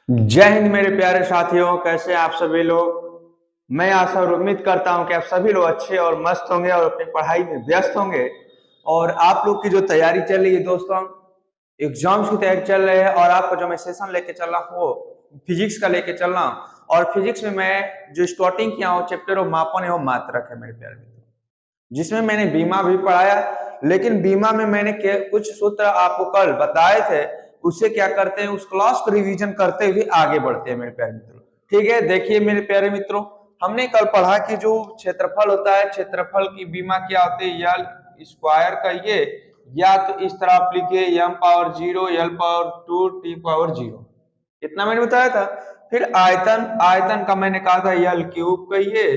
जय हिंद मेरे प्यारे साथियों, कैसे हैं आप सभी लोग। मैं आशा और उम्मीद करता हूं कि आप सभी लोग अच्छे और मस्त होंगे और अपनी पढ़ाई में व्यस्त होंगे। और आप लोग की जो तैयारी चल रही है दोस्तों, एग्जाम्स की तैयारी चल रही है और आपका जो मैं सेशन लेके चल रहा हूँ वो फिजिक्स का लेके चल रहा हूँ। और फिजिक्स में मैं जो स्टार्टिंग किया हूँ चैप्टर ऑफ मापन एवं मात्रक है मेरे प्यारे मित्रों, जिसमें मैंने बीमा भी पढ़ाया। लेकिन बीमा में मैंने कुछ सूत्र आपको कल बताए थे, उससे क्या करते हैं, उस क्लास को रिवीजन करते हुए आगे बढ़ते हैं मेरे प्यारे मित्रों। ठीक है, देखिए मेरे प्यारे मित्रों, हमने कल पढ़ा कि जो क्षेत्रफल होता है, क्षेत्रफल की बीमा क्या होती है, यल स्क्वायर का ये, या तो इस तरह आप लिखिए M power 0 L power 2 T power 0, इतना मैंने बताया था। फिर आयतन, आयतन का मैंने कहा था यल क्यूब कहिए,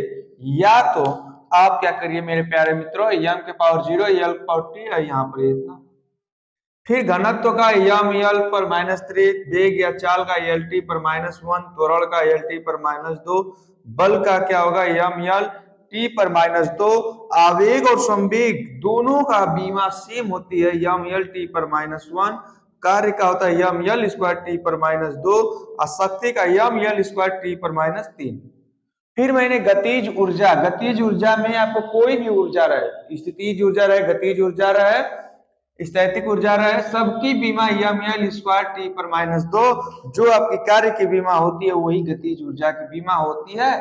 या तो आप क्या करिए मेरे प्यारे मित्रों, एम के पावर 0 एल पावर टी है यहाँ पर इतना। फिर घनत्व का एम एल पर -3, वेग या चाल का एल टी पर -1, त्वरण का एल टी पर -2, बल का क्या होगा एम एल टी पर -2, आवेग और संवेग दोनों का बीमा सेम होती है एम एल टी पर -1, कार्य का होता है एम एल स्क्वायर टी पर -2 और शक्ति का एम एल स्क्वायर टी पर -3। फिर मैंने गतिज ऊर्जा, गतिज ऊर्जा में आपको कोई भी ऊर्जा रहे, स्थितिज ऊर्जा रहे, गतिज ऊर्जा रहे, स्थैतिक ऊर्जा रहे, सबकी बीमा एम एल स्क्वायर टी पर -2, जो आपकी कार्य की बीमा होती है वही गतिज ऊर्जा की बीमा होती है।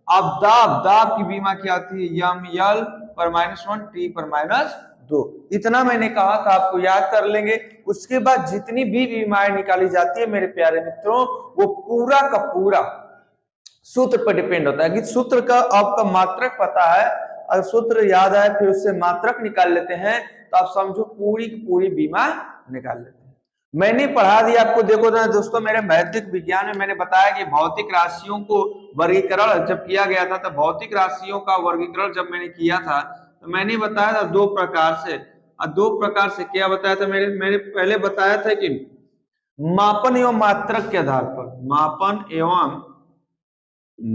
अब दाब, दाब की बीमा क्या होती है एम एल पर -1 टी पर -2। इतना मैंने कहा था आपको याद कर लेंगे। उसके बाद जितनी भी बीमाएं निकाली जाती है मेरे प्यारे मित्रों, वो पूरा का पूरा सूत्र पर डिपेंड होता है कि सूत्र का आपका मात्रक पता है, अगर सूत्र याद आए फिर उससे मात्रक निकाल लेते हैं तो आप समझो पूरी की पूरी बीमा निकाल लेते हैं। मैंने पढ़ा दिया आपको, देखो ना दोस्तों, मेरे मैट्रिक विज्ञान में मैंने बताया कि भौतिक राशियों को वर्गीकरण जब किया गया था, तो भौतिक राशियों का वर्गीकरण जब मैंने किया था तो मैंने बताया था दो प्रकार से। और दो प्रकार से क्या बताया था, मेरे मैंने पहले बताया था कि मापन एवं मात्रक के आधार पर, मापन एवं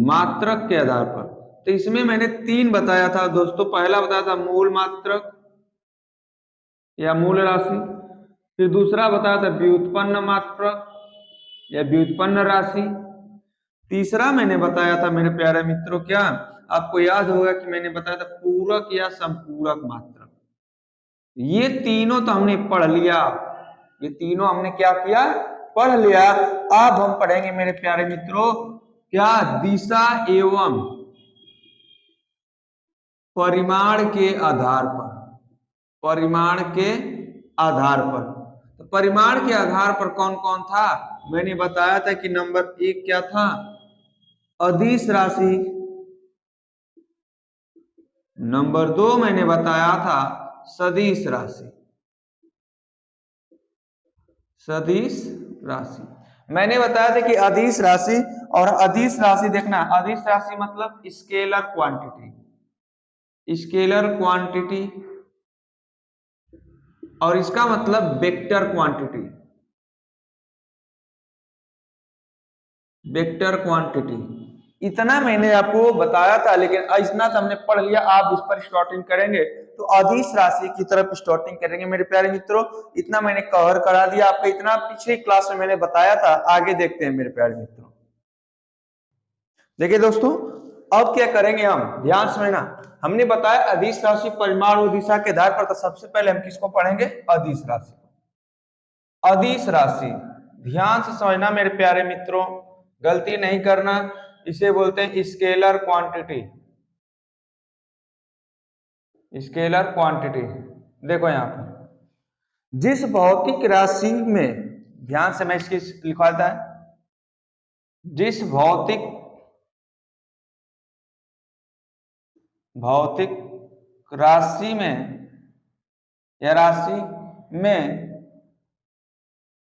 मात्रक के आधार पर। तो इसमें मैंने तीन बताया था दोस्तों। पहला बताया था मूल मात्रक या मूल राशि, फिर दूसरा बताया था व्युत्पन्न मात्रक या व्युत्पन्न राशि, तीसरा मैंने बताया था मेरे प्यारे मित्रों, क्या आपको याद होगा कि मैंने बताया था पूरक या संपूरक मात्रक। ये तीनों तो हमने पढ़ लिया, ये तीनों हमने क्या किया, पढ़ लिया। अब हम पढ़ेंगे मेरे प्यारे मित्रों क्या, दिशा एवं परिमाण के आधार पर, परिमाण के आधार पर। तो परिमाण के आधार पर कौन कौन था, मैंने बताया था कि नंबर 1 क्या था, अदिश राशि। नंबर 2 मैंने बताया था सदिश राशि, सदिश राशि। मैंने बताया था कि अदिश राशि, और अदिश राशि देखना, अदिश राशि मतलब स्केलर क्वांटिटी, स्केलर क्वांटिटी, और इसका मतलब वेक्टर क्वांटिटी, वेक्टर क्वांटिटी। इतना मैंने आपको बताया था, लेकिन इतना तो हमने पढ़ लिया। आप इस पर स्टार्टिंग करेंगे तो अदिश राशि की तरफ स्टार्टिंग करेंगे मेरे प्यारे मित्रों। इतना मैंने कवर करा दिया आपको, इतना पिछली क्लास में मैंने बताया था। आगे देखते हैं मेरे प्यारे मित्रों। देखिए दोस्तों, अब क्या करेंगे हम, ध्यान से ना, हमने बताया अदिश राशि परिमाण और दिशा के आधार पर, तो सबसे पहले हम किसको पढ़ेंगे, अदिश राशि। अदिश राशि ध्यान से समझना मेरे प्यारे मित्रों, गलती नहीं करना। इसे बोलते हैं स्केलर क्वांटिटी, स्केलर क्वांटिटी। देखो यहां पर जिस भौतिक राशि में, ध्यान से मैं इसकी लिखवाता है, जिस भौतिक, भौतिक राशि में या राशि में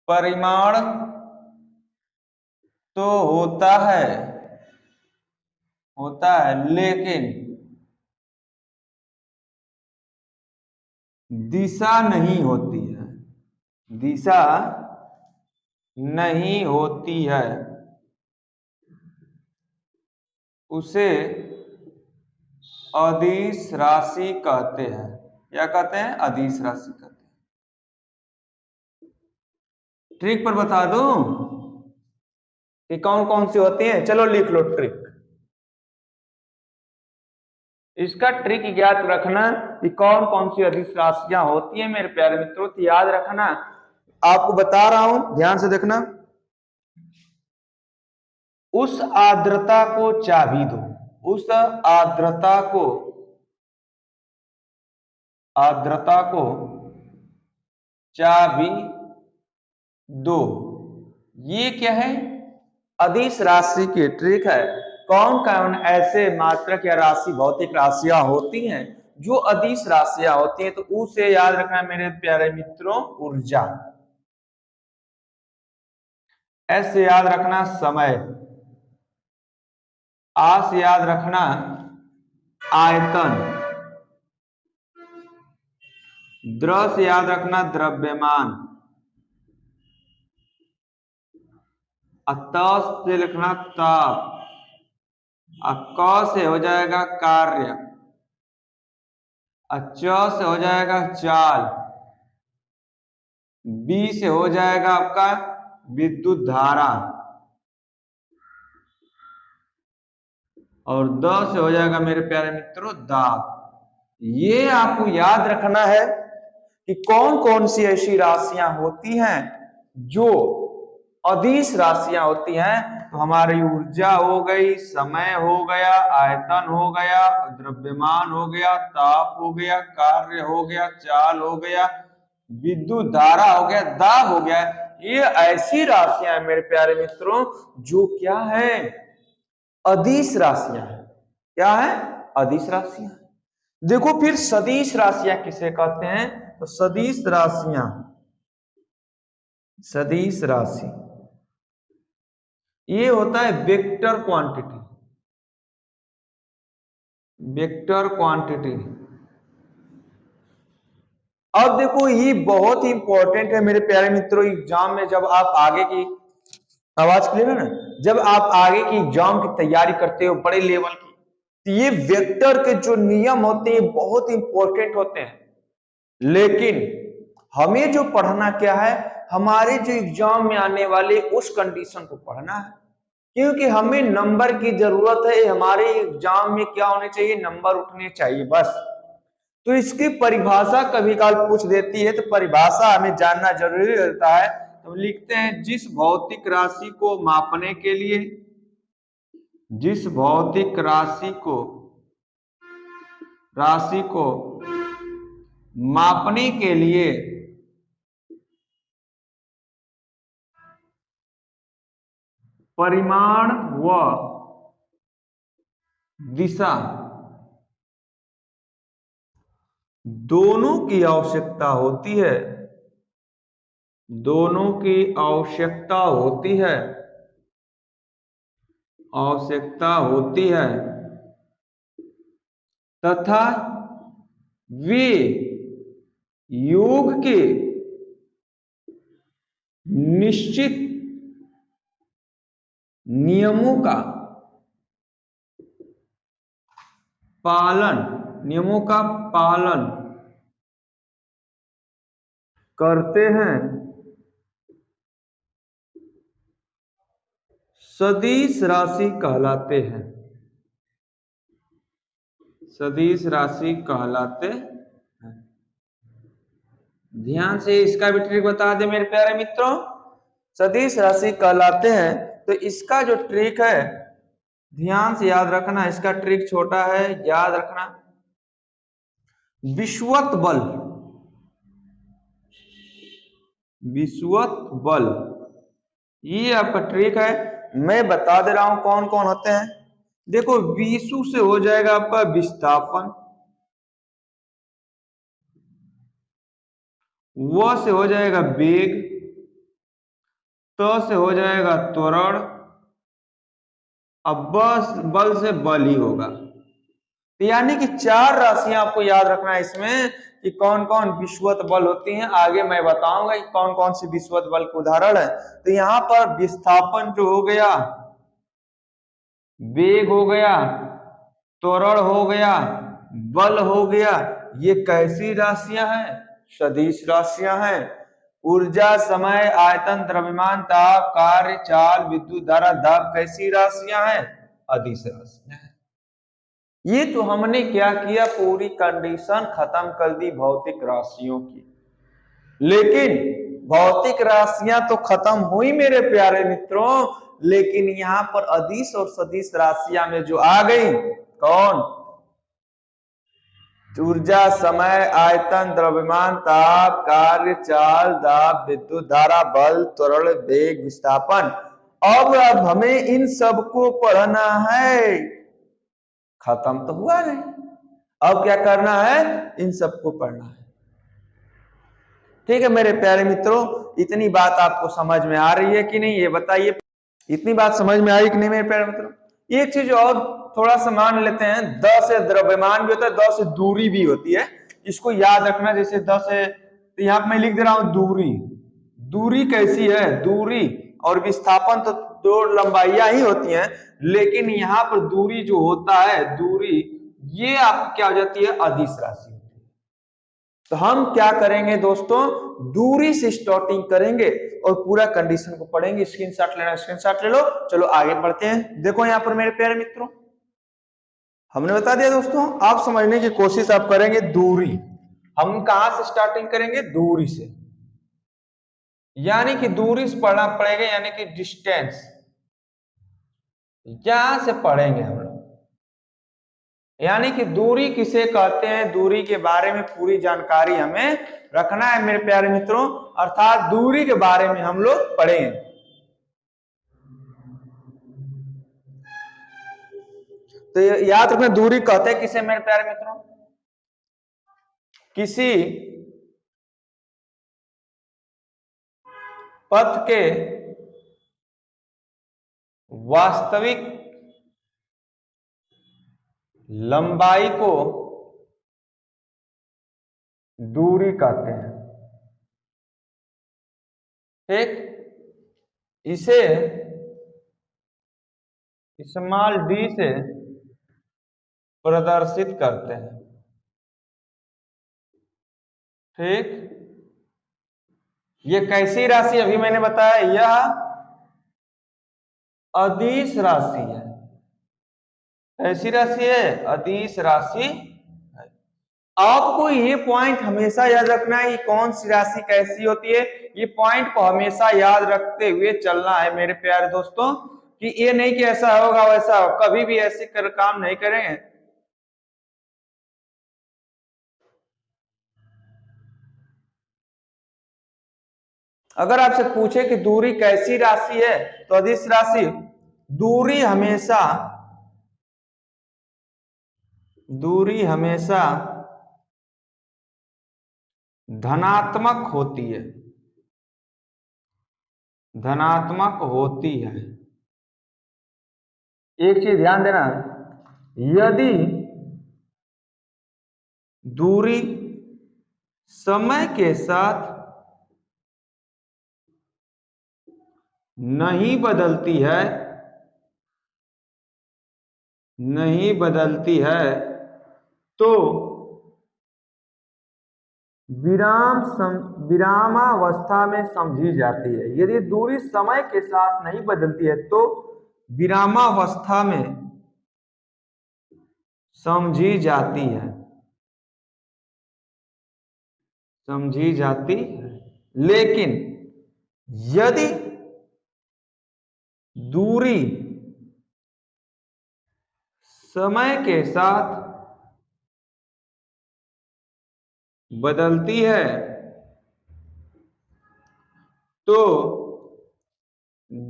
परिमाण तो होता है लेकिन दिशा नहीं होती है, दिशा नहीं होती है, उसे अदिश राशि कहते हैं। क्या कहते हैं, अदिश राशि कहते हैं। ट्रिक पर बता दूं, कि कौन कौन सी होती हैं? चलो लिख लो ट्रिक। इसका ट्रिक याद रखना कि कौन कौन सी अदिश राशियां होती हैं मेरे प्यारे मित्रों, तो याद रखना। आपको बता रहा हूं, ध्यान से देखना। उस आर्द्रता को चाबी दो, उस आर्द्रता को चाबी दो। ये क्या है? अदिश राशि की ट्रिक है। कौन कौन ऐसे मात्रक या राशि भौतिक राशियां होती हैं जो अदिश राशियां होती हैं? तो उसे याद रखना मेरे प्यारे मित्रों, ऊर्जा। ऐसे याद रखना समय। आ से याद रखना आयतन। द्र से याद रखना द्रव्यमान। त से लिखना ताप। क से हो जाएगा कार्य। च से हो जाएगा चाल। बी से हो जाएगा आपका विद्युत धारा। और द से हो जाएगा मेरे प्यारे मित्रों दाब। ये आपको याद रखना है कि कौन कौन सी ऐसी राशियां होती हैं जो अदिश राशियां होती हैं। तो हमारी ऊर्जा हो गई, समय हो गया, आयतन हो गया, द्रव्यमान हो गया, ताप हो गया, कार्य हो गया, चाल हो गया, विद्युत धारा हो गया, दाब हो गया। ये ऐसी राशियां हैं मेरे प्यारे मित्रों जो क्या है? अदिश राशियां है। क्या है? अदिश राशियां। देखो फिर सदिश राशियां किसे कहते हैं? तो सदिश राशियां, सदिश राशि ये होता है वेक्टर क्वांटिटी। Vector quantity. अब देखो ये बहुत ही इंपॉर्टेंट है मेरे प्यारे मित्रों, एग्जाम में जब आप आगे की, आवाज क्लियर है ना, जब आप आगे की एग्जाम की तैयारी करते हो बड़े लेवल की, तो ये वेक्टर के जो नियम होते हैं बहुत इंपॉर्टेंट होते हैं। लेकिन हमें जो पढ़ना क्या है? हमारे जो एग्जाम में आने वाले उस कंडीशन को पढ़ना है, क्योंकि हमें नंबर की जरूरत है। हमारे एग्जाम में क्या होने चाहिए? नंबर उठने चाहिए बस। तो इसकी परिभाषा कभी काल पूछ देती है, तो परिभाषा हमें जानना जरूरी रहता है। तो लिखते हैं जिस भौतिक राशि को मापने के लिए, जिस भौतिक राशि को मापने के लिए परिमाण व दिशा दोनों की आवश्यकता होती है, दोनों की आवश्यकता होती है, आवश्यकता होती है, तथा वे योग के निश्चित नियमों का पालन करते हैं। सदिश राशि कहलाते हैं, सदिश राशि कहलाते हैं। ध्यान से इसका भी ट्रिक बता दे मेरे प्यारे मित्रों। सदिश राशि कहलाते हैं, तो इसका जो ट्रिक है ध्यान से याद रखना। इसका ट्रिक छोटा है, याद रखना। विषुवत बल, विषुवत बल ये आपका ट्रिक है। मैं बता दे रहा हूं कौन कौन होते हैं। देखो विषु से हो जाएगा आपका विस्थापन, व से हो जाएगा वेग, त से हो जाएगा त्वरण, अब बस बल से बल ही होगा। यानी कि चार राशियां आपको याद रखना है इसमें कि कौन कौन विषुवत बल होती हैं। आगे मैं बताऊंगा कि कौन कौन सी विषुवत बल के उदाहरण है। तो यहां पर विस्थापन जो हो गया, वेग हो गया, त्वरण हो गया, बल हो गया, ये कैसी राशियां हैं? सदिश राशियां हैं। ऊर्जा, समय, आयतन, द्रव्यमान, ताप, कार्य, चाल, विद्युत धारा, दाब कैसी राशियां हैं? अदिश राशियां हैं। ये तो हमने क्या किया, पूरी कंडीशन खत्म कर दी भौतिक राशियों की। लेकिन भौतिक राशियां तो खत्म हुई मेरे प्यारे मित्रों, लेकिन यहां पर अदिश और सदिश राशियां में जो आ गई, कौन? ऊर्जा, समय, आयतन, द्रव्यमान, ताप, कार्य, चाल, दाब, विद्युत धारा, बल, त्वरण, वेग, विस्थापन। अब हमें इन सबको पढ़ना है। खत्म तो हुआ नहीं, अब क्या करना है? इन सबको पढ़ना है। ठीक है मेरे प्यारे मित्रों, इतनी बात आपको समझ में आ रही है कि नहीं, ये बताइए। इतनी बात समझ में आई कि नहीं मेरे प्यारे मित्रों? एक चीज और थोड़ा सा मान लेते हैं, द से द्रव्यमान भी होता है, द से दूरी भी होती है, इसको याद रखना। जैसे द से, तो यहाँ पे मैं लिख दे रहा हूं दूरी। दूरी कैसी है? दूरी और विस्थापन तो दो लंबाइयां ही होती हैं, लेकिन यहाँ पर दूरी जो होता है, दूरी, ये आप क्या हो जाती है? अदिश राशि। तो हम क्या करेंगे दोस्तों? दूरी से स्टार्टिंग करेंगे और पूरा कंडीशन को पढ़ेंगे। स्क्रीनशॉट लेना, स्क्रीनशॉट ले लो। चलो आगे बढ़ते हैं। देखो यहां पर मेरे प्यारे मित्रों, हमने बता दिया दोस्तों, आप समझने की कोशिश आप करेंगे। दूरी, हम कहां से स्टार्टिंग करेंगे? दूरी से, यानी कि दूरी से पढ़ना पड़ेगा, यानी कि डिस्टेंस, यहां से पढ़ेंगे हम लोग। यानी कि दूरी किसे कहते हैं, दूरी के बारे में पूरी जानकारी हमें रखना है मेरे प्यारे मित्रों, अर्थात दूरी के बारे में हम लोग पढ़ें। तो याद रखना, दूरी कहते हैं किसे मेरे प्यारे मित्रों? किसी पथ के वास्तविक लंबाई को दूरी कहते हैं। ठीक, इसे स्मॉल डी से प्रदर्शित करते हैं। ठीक, ये कैसी राशि? अभी मैंने बताया, यह अदिश राशि है। ऐसी राशि है, अदिश राशि है। आपको ये पॉइंट हमेशा याद रखना है, कौन सी राशि कैसी होती है, ये पॉइंट को हमेशा याद रखते हुए चलना है मेरे प्यारे दोस्तों, कि ये नहीं कि ऐसा होगा वैसा हो, कभी भी ऐसे काम नहीं करेंगे। अगर आपसे पूछे कि दूरी कैसी राशि है, तो अदिश राशि। दूरी हमेशा धनात्मक होती है, धनात्मक होती है। एक चीज ध्यान देना, यदि दूरी समय के साथ नहीं बदलती है, नहीं बदलती है, तो विरामावस्था में समझी जाती है। यदि दूरी समय के साथ नहीं बदलती है तो विरामावस्था में समझी जाती है, समझी जाती है। लेकिन यदि दूरी समय के साथ बदलती है तो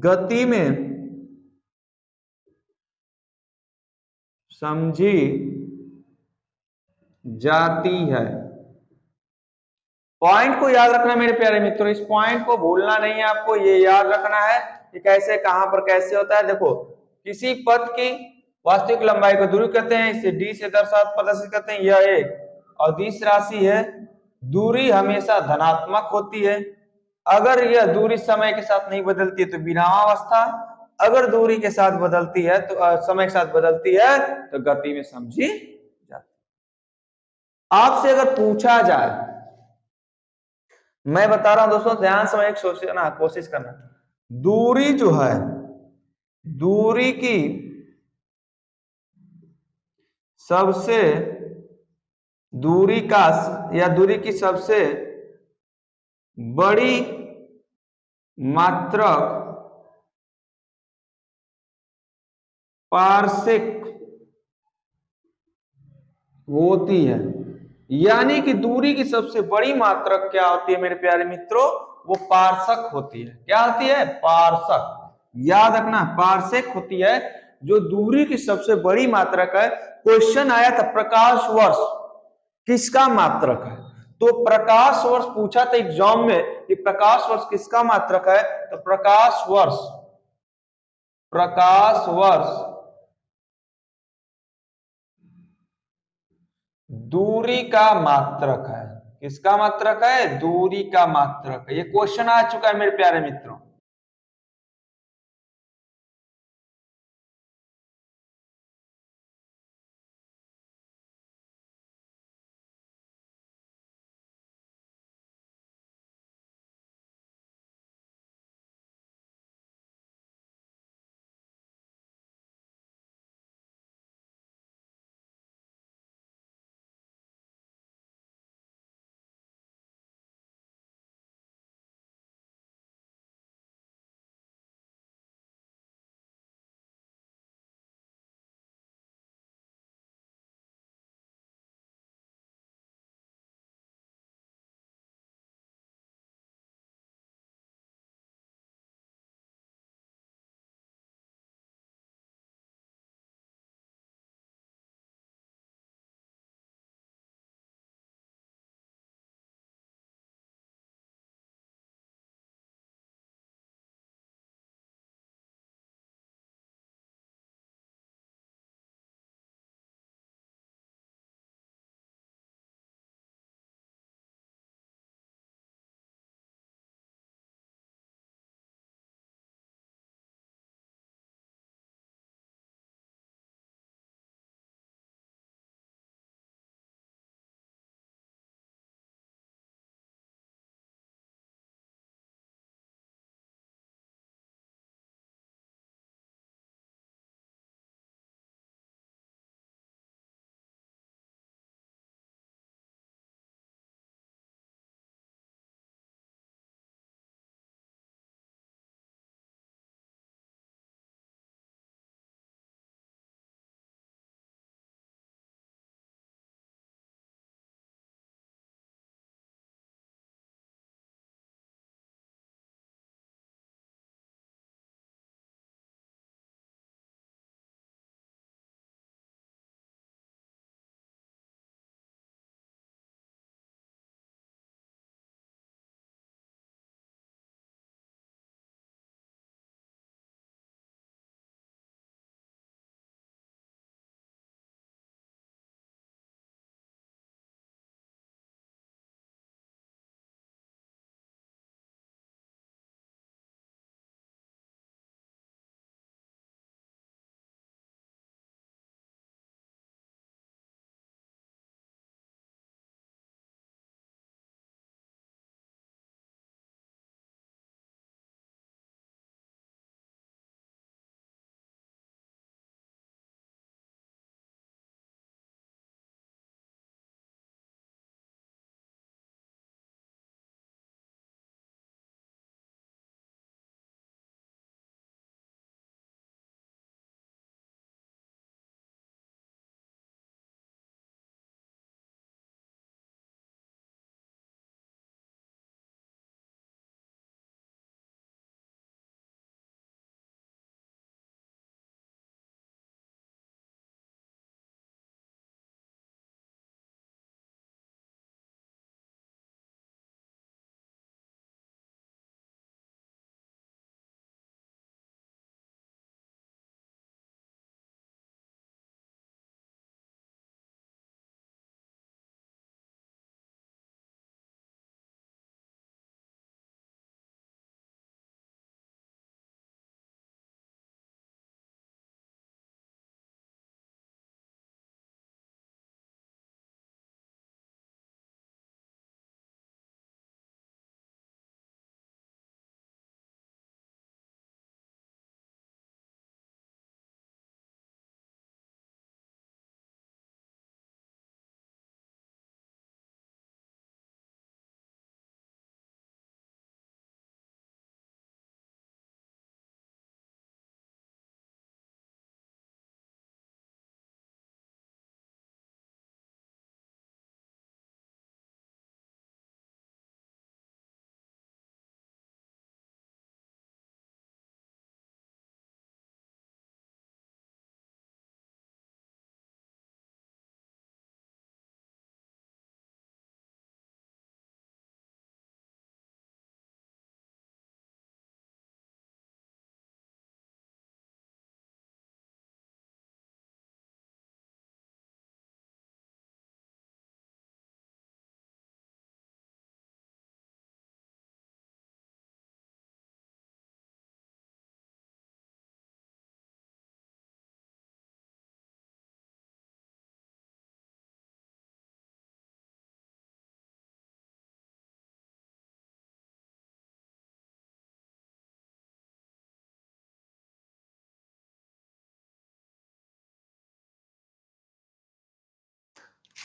गति में समझी जाती है। पॉइंट को याद रखना मेरे प्यारे मित्रों, इस पॉइंट को भूलना नहीं है आपको, ये याद रखना है कि कैसे कहां पर कैसे होता है। देखो, किसी पथ की वास्तविक लंबाई को दूरी कहते हैं, इसे डी से दर्शाते प्रदर्शित करते हैं। यह एक अदिश राशि है, दूरी हमेशा धनात्मक होती है। अगर यह दूरी समय के साथ नहीं बदलती है तो विरामावस्था, अगर दूरी के साथ बदलती है तो समय के साथ बदलती है तो गति में समझी जाती है। आपसे अगर पूछा जाए मैं बता रहा हूं दोस्तों, ध्यान से एक सोचना कोशिश करना। दूरी जो है, दूरी की सबसे दूरी का या दूरी की सबसे बड़ी मात्रक पारसेक होती है। यानी कि दूरी की सबसे बड़ी मात्रक क्या होती है मेरे प्यारे मित्रों? वो पारसक होती है। क्या होती है? पारसक। याद रखना, पारसेक होती है जो दूरी की सबसे बड़ी मात्रक है। क्वेश्चन आया था प्रकाश वर्ष किसका मात्रक है, तो प्रकाश वर्ष पूछा था एग्जाम में कि प्रकाश वर्ष किसका मात्रक है, तो प्रकाश वर्ष दूरी का मात्रक है। किसका मात्रक है? दूरी का मात्रक है। ये क्वेश्चन आ चुका है मेरे प्यारे मित्रों।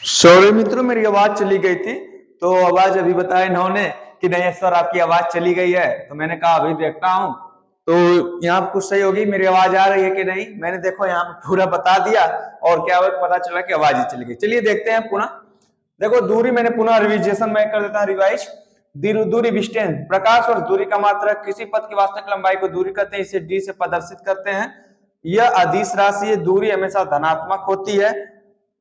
सॉरी मित्रों, मेरी आवाज चली गई थी। तो आवाज अभी बताया इन्होंने कि नहीं सर आपकी आवाज चली गई है, तो मैंने कहा अभी देखता हूँ। तो यहाँ पे कुछ सही होगी, मेरी आवाज आ रही है कि नहीं। मैंने देखो यहाँ पे पूरा बता दिया और क्या पता चला कि आवाज ही चली गई। चलिए देखते हैं पुनः। देखो दूरी मैंने पुनः रिविजेशन में कर देता हूँ रिवाइज। दूरी डिस्टेंस, प्रकाश और दूरी का मात्रक किसी पथ की वास्तविक लंबाई को दूरी कहते हैं, इसे डी से प्रदर्शित करते हैं। यह अदिश राशि है, दूरी हमेशा धनात्मक होती है।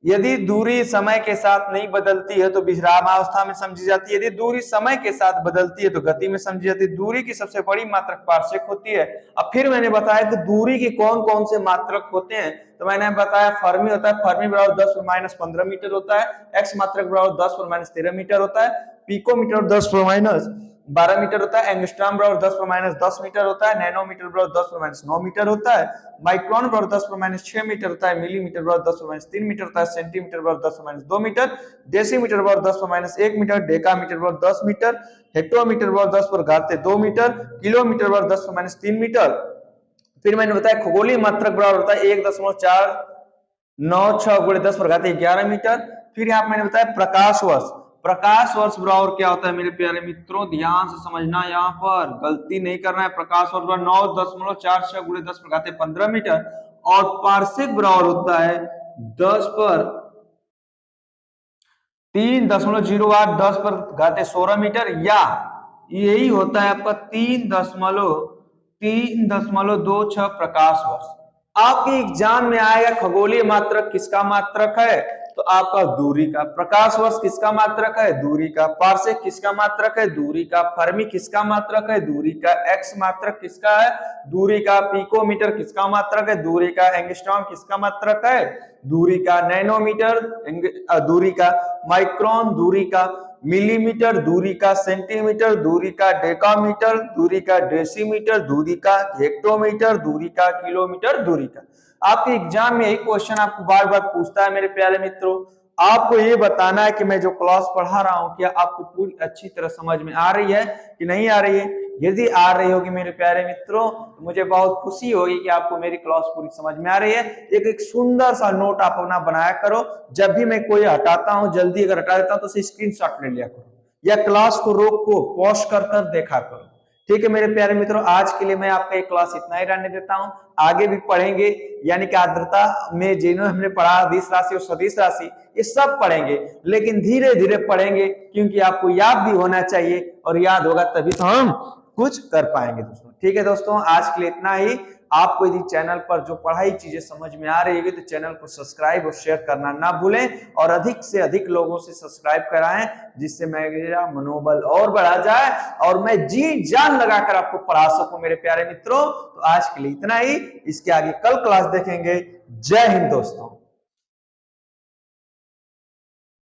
यदि दूरी समय के साथ नहीं बदलती है तो विरामावस्था में समझी जाती है। यदि दूरी समय के साथ बदलती है तो गति में समझी जाती है। दूरी की सबसे बड़ी मात्रक पार्सेक होती है। अब फिर मैंने बताया कि दूरी के कौन कौन से मात्रक होते हैं, तो मैंने बताया फर्मी होता है, फर्मी बराबर 10 पर माइनस 15 मीटर होता है। एक्स मात्रक बराबर 10 पर माइनस 13 मीटर होता है। पिकोमीटर 10 पर माइनस 12 मीटर होता है। एंगस्ट्रॉम बराबर 10 पर माइनस 10 मीटर होता है। नैनोमीटर बराबर 10 पर माइनस 9 मीटर होता है। माइक्रोन बराबर 10 पर माइनस 6 मीटर होता है। मिलीमीटर बराबर 10 पर माइनस 3 मीटर होता है। सेंटीमीटर बराबर 10 पर माइनस 2 मीटर। डेसीमीटर बराबर 10 पर माइनस 1 मीटर। डेकामीटर बराबर 10 मीटर। हेक्टोमीटर बराबर 10 पर घाते 2 मीटर। किलोमीटर बराबर 10 पर माइनस 3 मीटर। फिर मैंने बताया खगोलीय मात्रक बराबर होता है 1.496 गुणे 10 पर घाते 11 मीटर। फिर यहाँ मैंने बताया प्रकाश वर्ष, प्रकाश वर्ष बराबर क्या होता है मेरे प्यारे मित्रों, ध्यान से समझना, यहाँ पर गलती नहीं करना है। प्रकाश वर्ष बराबर 9.46 गुणे 10 पर घाते 15 मीटर। और पार्सेक बराबर होता है 10 पर 3.08 10 पर घाते 16 मीटर, या यही होता है आपका 3.26 प्रकाश वर्ष। आपके एग्जाम में आएगा खगोलीय मात्रक किसका मात्रक है, तो आपका दूरी का। प्रकाश वर्ष किसका मात्रक है, दूरी का। पार्सेक किसका मात्रक है, दूरी का। फर्मी किसका मात्रक है, दूरी का। एक्स मात्रक किसका है, दूरी का। पिकोमीटर किसका मात्रक है, दूरी का। एंगस्ट्रॉम किसका मात्रक है, दूरी का। नैनोमीटर दूरी का। माइक्रोन दूरी का। मिलीमीटर दूरी का। सेंटीमीटर दूरी का। डेकामीटर दूरी का। डेसीमीटर दूरी का। हेक्टोमीटर दूरी का। किलोमीटर दूरी का। आपके एग्जाम में यही क्वेश्चन आपको बार बार पूछता है मेरे प्यारे मित्रों। आपको ये बताना है कि मैं जो क्लास पढ़ा रहा हूं क्या आपको पूरी अच्छी तरह समझ में आ रही है कि नहीं आ रही है। यदि आ रही होगी मेरे प्यारे मित्रों तो मुझे बहुत खुशी होगी कि आपको मेरी क्लास पूरी समझ में आ रही है। एक सुंदर सा नोट आप अपना बनाया करो। जब भी मैं कोई हटाता हूं, जल्दी अगर हटा देता हूं तो स्क्रीनशॉट ले लिया करो, या क्लास को रोक को पॉज कर देखा करो। ठीक है मेरे प्यारे मित्रों, आज के लिए मैं आपका एक क्लास इतना ही रहने देता हूं। आगे भी पढ़ेंगे, यानी कि आर्द्रता में जिन्होंने हमने पढ़ा अदिश राशि और सदिश राशि, ये सब पढ़ेंगे, लेकिन धीरे धीरे पढ़ेंगे क्योंकि आपको याद भी होना चाहिए, और याद होगा तभी तो हम कुछ कर पाएंगे दोस्तों। ठीक है दोस्तों, आज के लिए इतना ही। आपको यदि चैनल पर जो पढ़ाई चीजें समझ में आ रही है तो चैनल को सब्सक्राइब और शेयर करना ना भूलें, और अधिक से अधिक लोगों से सब्सक्राइब कराएं, जिससे मेरा मनोबल और बढ़ा जाए और मैं जी जान लगाकर आपको पढ़ा सकूं मेरे प्यारे मित्रों। तो आज के लिए इतना ही, इसके आगे कल क्लास देखेंगे। जय हिंद दोस्तों।